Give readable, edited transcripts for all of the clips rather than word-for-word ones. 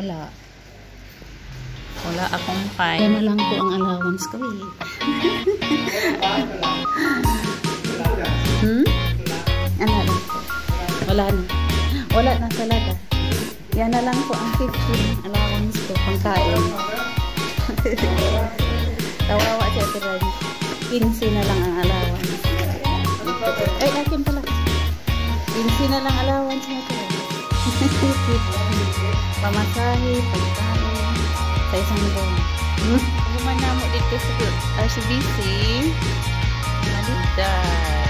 Wala. Wala akong 5. Yan na lang po ang allowance ko eh. Ano lang po. Wala na. Wala na talaga. Yan na lang po ang 15 allowance ko pangkain. Kawawa siya pero 15 na lang ang allowance. Ay, akin pala. 15 na lang allowance na ito. Pamasahe, pagkain, sa isang buwan. Gumana mo dito sa RCBC. Maliday.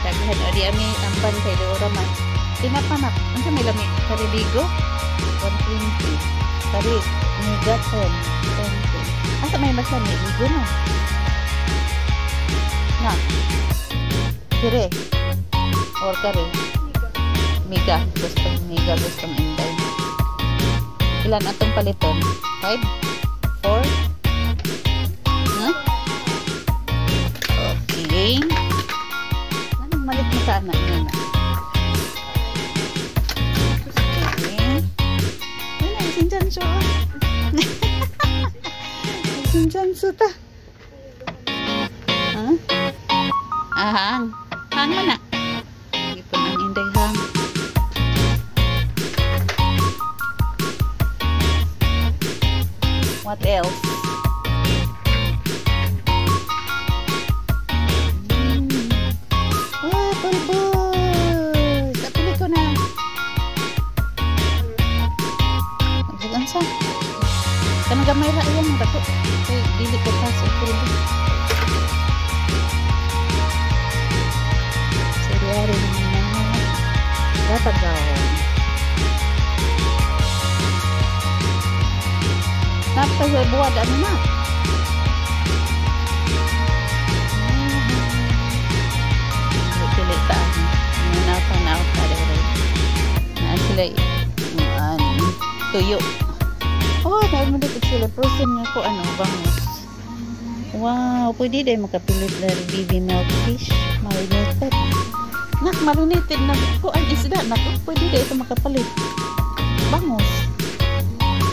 Kaghan, adi ami ang bantay do raman. Tinapanak. Ang sa may lami? Karibigo? 120. Kari, Miga 10. 20. Asa may mas lami? Ligo na. Na. Kire. Or kari. Miga. Gustong inday. Ilan atong paliton? 5? 4? Huh? Okay. Anong malit mo sa anak niya na? Sinjanso Sinjanso ta. Hang mana? Ipon ang inday hang. What else? Pulbul. Kapili ko na. Magsagansa. Kanang gamay ra yan ang dako. Ay, dili ko pa sa pulbul. Seriari na. Dapat gawin. Napay sa buwad ano na. Pilitaan. Nanaw ka rin. Naan sila tuyo. Oh, dahil mo dito sila. Prosen nga ko bangus. Wow, pwede dahil makapilit na BB milk fish. Marinated. Nak, marinated na ko ang isda. Nak, pwede dahil ito makapalit. Bangus.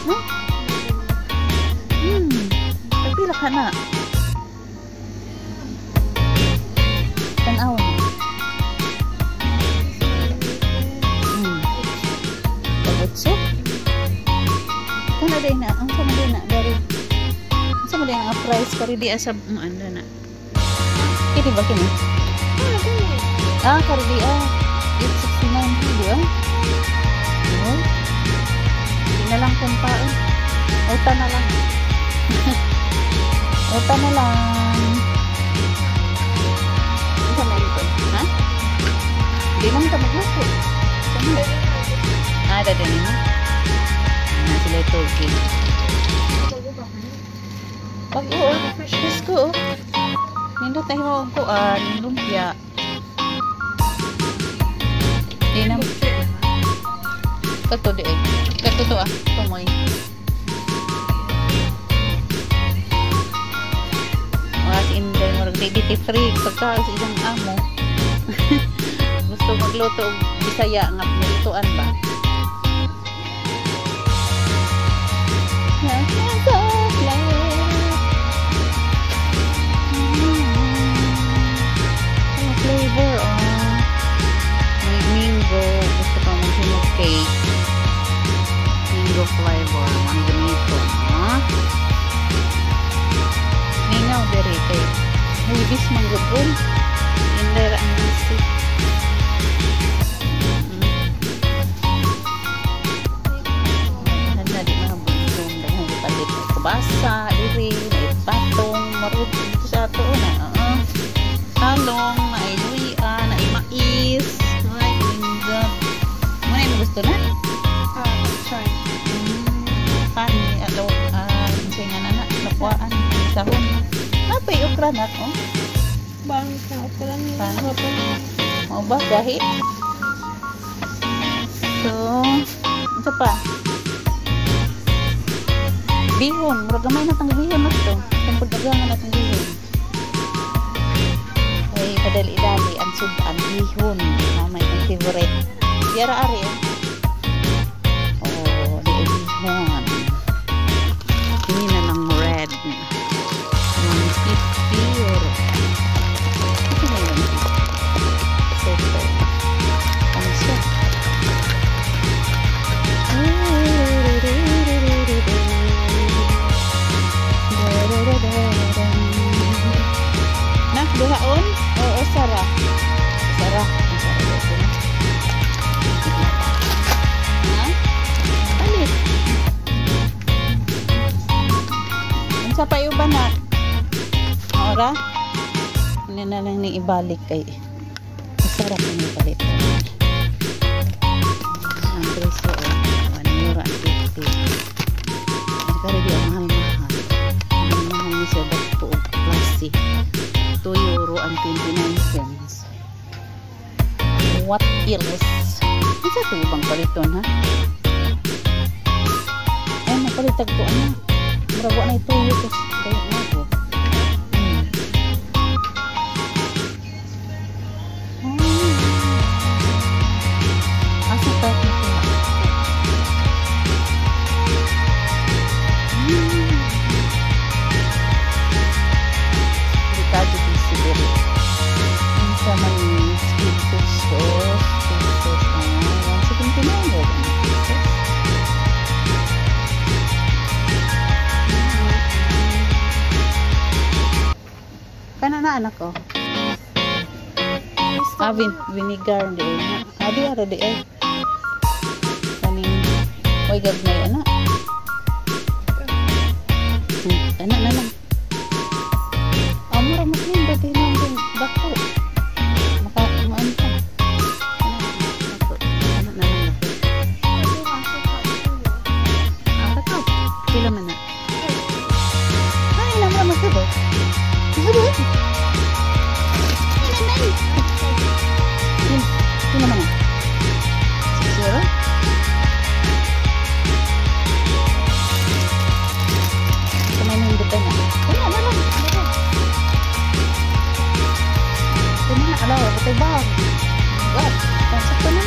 Huh? Pila ka na. Tanaw na. Pagutso. Kano din na. Ang sama din na. Ang sama din ang price. Kari di asab. Ano na. Kini ba kini? Kari di 869. Hindi Hindi na lang kumpain. Uta na lang. Uta na lang. Isa na dito. Ha? Hindi lang ito magluto. Ada din mo. Sila ito. Pag-uol. Presko. Nindot na hiwa ko. Lumpia. Hindi na. Kato di. Kato to Tumoy. Inday mo duty free pagka sa isang amo gusto magluto og Bisaya nga lutuan ba flavor may mango gusto pa mo sinog cake mango flavor ang ganito Ninaw dere kay Ibis manggubon indera ang bisik na di mga bundong dahil palit na kubasa diri may patong marud sa ato na talong na iluya na mais ay lingga mo na gusto na try pani alo singa na nakuan sahon napay okra na ko bang sa okra ni mau ba gahi so ano pa bihon murag gamay na tang bihon na to tempod dagangan na tang bihon ay padali-dali ang sudan bihon na may favorite yara ari oh Mura? Ano na lang ni ibalik kay masarap na ipalit. Ang presyo o 1 euro and 50. Pero di ang mahal-mahal. Ang mahal ni siya bato o klase. 2 euro and 29 cents. What else? Isa ito ibang paliton ha? Ay mapalitag ko ano? Marawa na ito yun kasi kaya na ko. Asa pa ito ito? Ricado di Siberi. Ang sama ni skin sauce. Chicken tinola. Kana na anak ko. Vinegar di na. Abi ara di ay. Kaning oy gagmay ana. Ana na lang. Amura mo din dati nang dako. Maka maan pa. Ana na lang. Ako. Pila man na. Ay naman mo ba? Sino mana? Siapa? Kemain depan na. Mana? Kemana? Alah, betul bang. Wah, pasok ko na.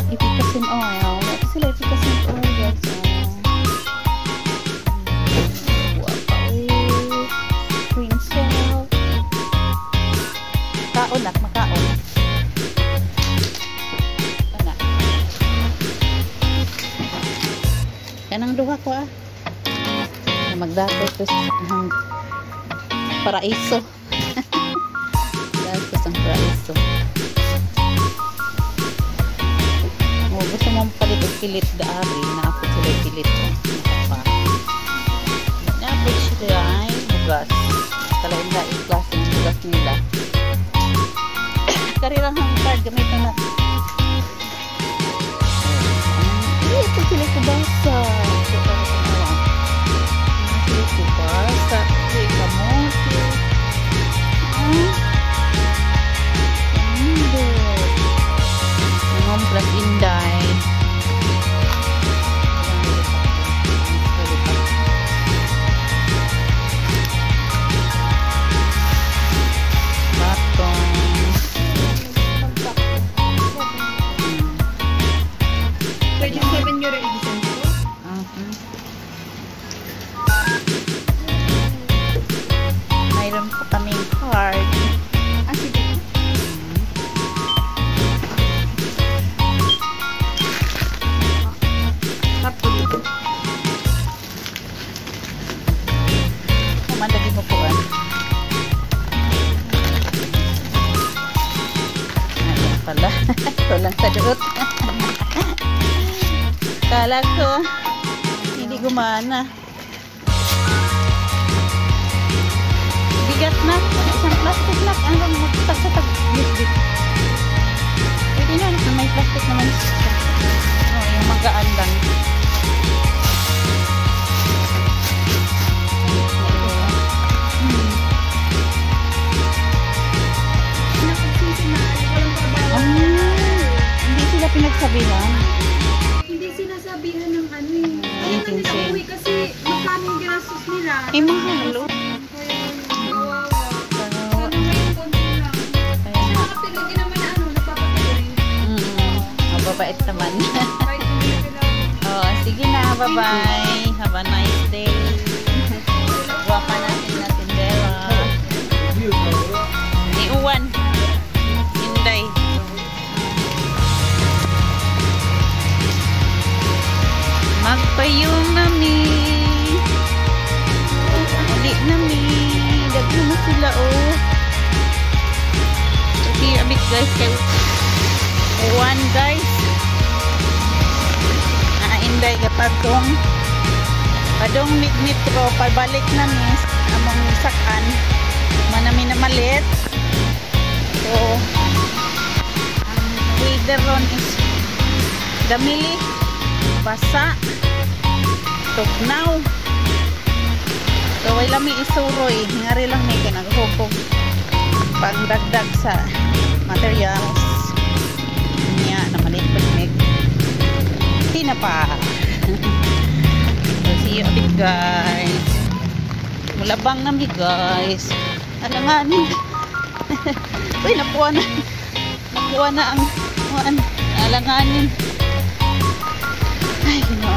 Efficacy oil. Apa sih efficacy oil guys? Makaon at makaon. Kana. Kanang duha ko ah. Magdato ko sa paraiso. Dato sa paraiso. Mo gusto mo palit og pilit daari na ako sila pilit. Na po sila ay bugas. Kalainda yung klase ng bugas nila. Karirang hangkard gamit na ito sila kubasa sila kubasa sila kamote ngompras inday mayroon po kaming card. Sige. Kumandagi mo po ayan pala. Ito lang sa duot. Kala ko hindi gumana. Bigat na. Isang plastic na. Ano bang magtagtag bit-bit. Pwede na. May plastic naman. Oh, yung magaan lang. Hindi sila pinagsabihan. Hindi sinasabihan ng ano eh. Kaya na nila uwi kasi magkano yung ginastos nila. Eh, mahalo. Mababait naman. Oh, sige na, bye-bye. Have a nice day. Guwapa natin na tindera. Ni Uwan. Inday. Magpayong nami. Uli nami. Daglo na sila, oh. Kasi, abit guys, kayo. Uwan guys. Nainday katong padong metro pabalik na ni among sakan manami na malit. So ang weather ron is damili, basa, tugnaw. So way lami isuroy, ngari lang may kinaghukog pangdagdag sa materials niya na malipad meg tinapa. So see you a bit guys. Mulabang nami guys. Alanganin. Uy, napuan na ang alanganin. Ay, no.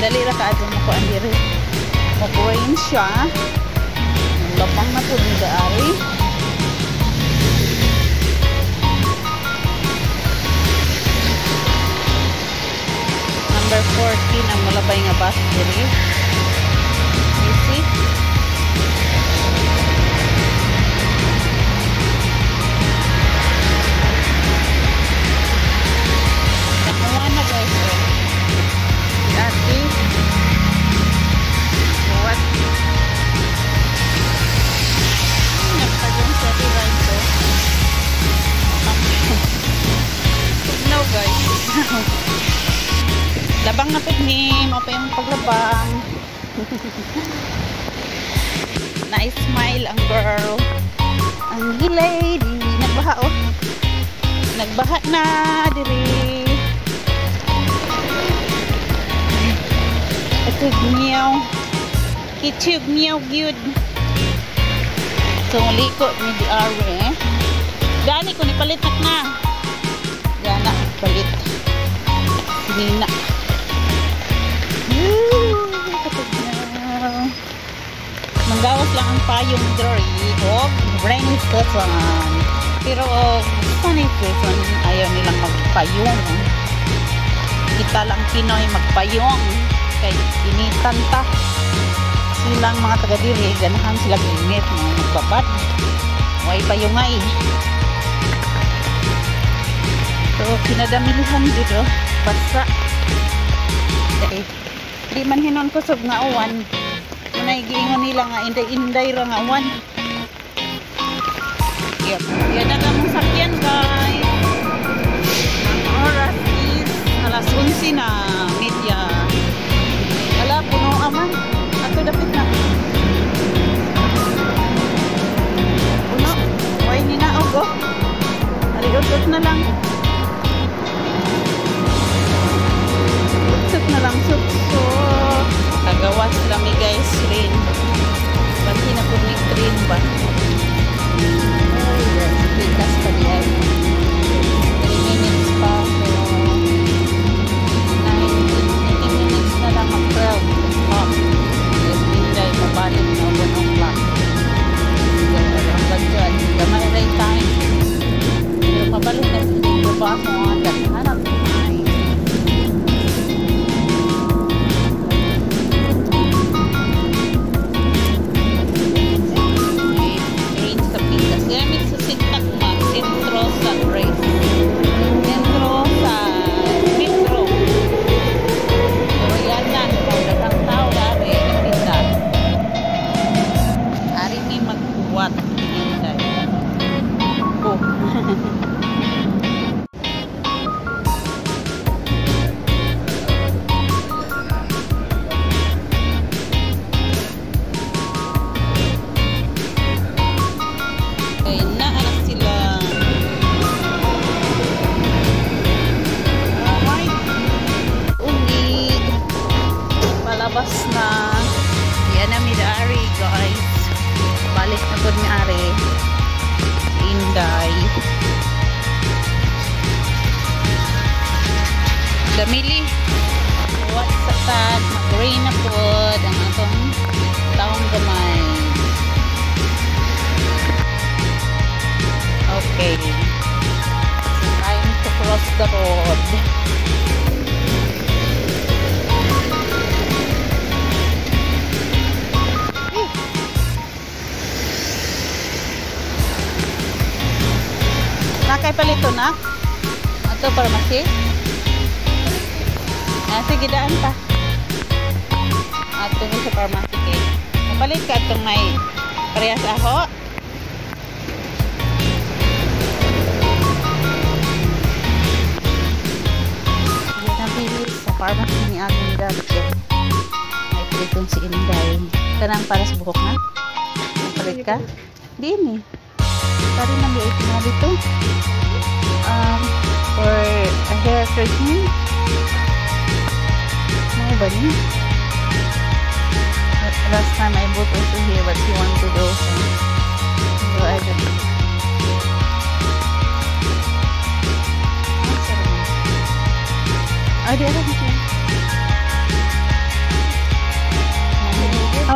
Dali ra ka adto mo ko andire. Mag-rain siya. Lapang na po ni Dari. Number 14 ang malabay nga bus diri. You see? Nakuha na guys. Dati. What? Nagpagong sa dito. No guys. Labang na po ni. Mapa yung paglabang. Na-smile ang girl. Ang lady. Nagbaha oh. Nagbaha na diri. Kitug niyaw. Kitug niyaw gyud. So liko ni di are. Gani ko ni palit na. Gana palit. Sinina. Kitug niyaw. Manggawas lang ang payong diri. Og rainy season. Pero sunny season ayaw nilang magpayong. Kita lang Pinoy magpayong. Kay initan ta. Silang mga taga-diri, ganahan sila init, magbabad. Way payungay. So, kinadamilihan dito. Basa. Okay. Di man hinon kusog nga uwan. Munay giingon nila nga inday-inday ra nga uwan. Yep. Yan na mong sakyan guys. Ang oras is alas 11 na media. Wala, puno aman. Ato dapit na. Puno. Huwag ninaog oh. Aliutot na lang. Utot na lang. Suksok. Kagawas kami guys. Rain. Bagi na po ni train ba? Oh yes. Bigas pa diya. 3 minutes pa. So 19 minutes na lang mag-12. Yes, Pinday, mabalik na 1 o'clock. Ang bagyan, gamay ray time. Pero mabalik na sa trabaho mo, hanap time. Rain sa Pitas. Gamit sa Sintak Map, Sintro sa Grace. Sintro sa Metro. So, yan na. Dagang tao dari napita. Ari ni magbuwat. Oh. Ay, naanak sila. Alright. Unig. Palabas na. Yan na midari guys. Balik na po ni Ari. Inday. Damili. What's sa tag? Mag-rain na po. Ang atong taong gamay. Okay. Time to cross the road. kay palito na. Ato pharmacy. Sige daan pa. Ato sa pharmacy kay. Mapalit ka itong may parehas aho. Yan ang pilit sa pharmacy ni Agong Dalit. May palitong si Inday. Kanang para sa buhok na? Mapalit ka? Di ni. Pari nang liit na dito. For a hair treatment. Ano ba niya? Last time I bought also here but he wanted also. So I don't know. Ay, di alam siya.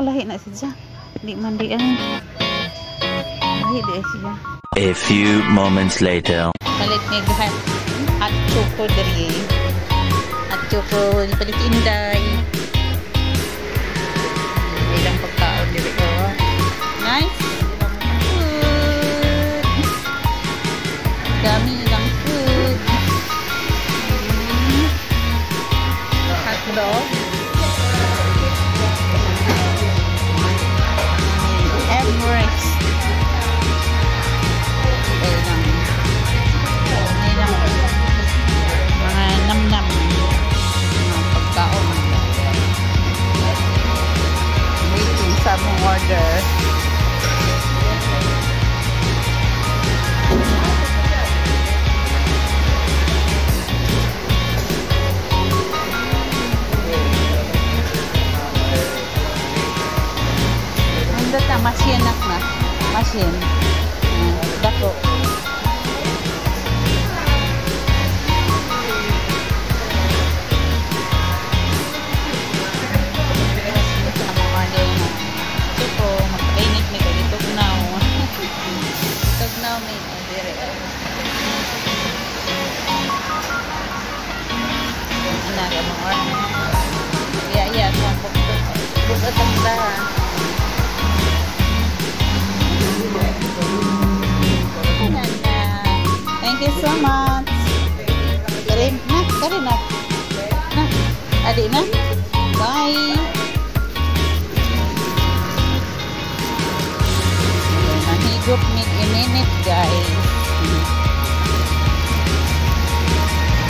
Lahi na siya. Di man di ang lahi di siya. A few moments later. Palit ni hot choco dari. Hot choco palit Inday. Ilang pagkaon diri ko. Nice. Food. Dami ilang food. Hot dog. Emirates. Mga nam-nam. Mga pagkaon. Waiting some order. Ang data, masin na. Masin. Dako. Thank you so much. Karin na. Adik na. Bye. Nahigop mig ininit guys.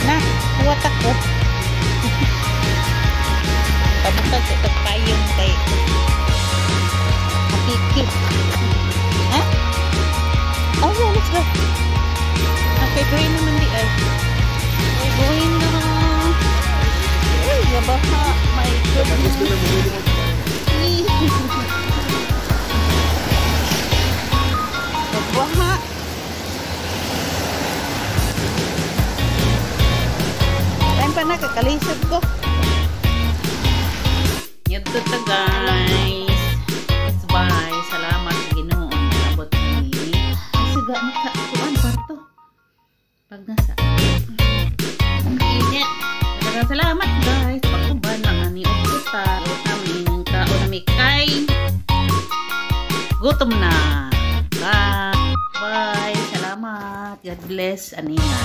Na, watak ko. Pabutag ito payong kay Hakiki. Ha? Oh yeah, let's go. Okay, green naman di ay. Ay, going na. Ay, yabaha. My goodness. Yabaha. Time pa na, kakalisod ko. Yadto ta guys. It's bye. Salamat sa Ginoo sa abot ni. Siga na ka kuan parto. Pag nasa. Ang init. Salamat guys. Pagkuban mga ni Okuta. Kaming kao na mikay. Gutom na. Bye. Salamat. God bless. Anina.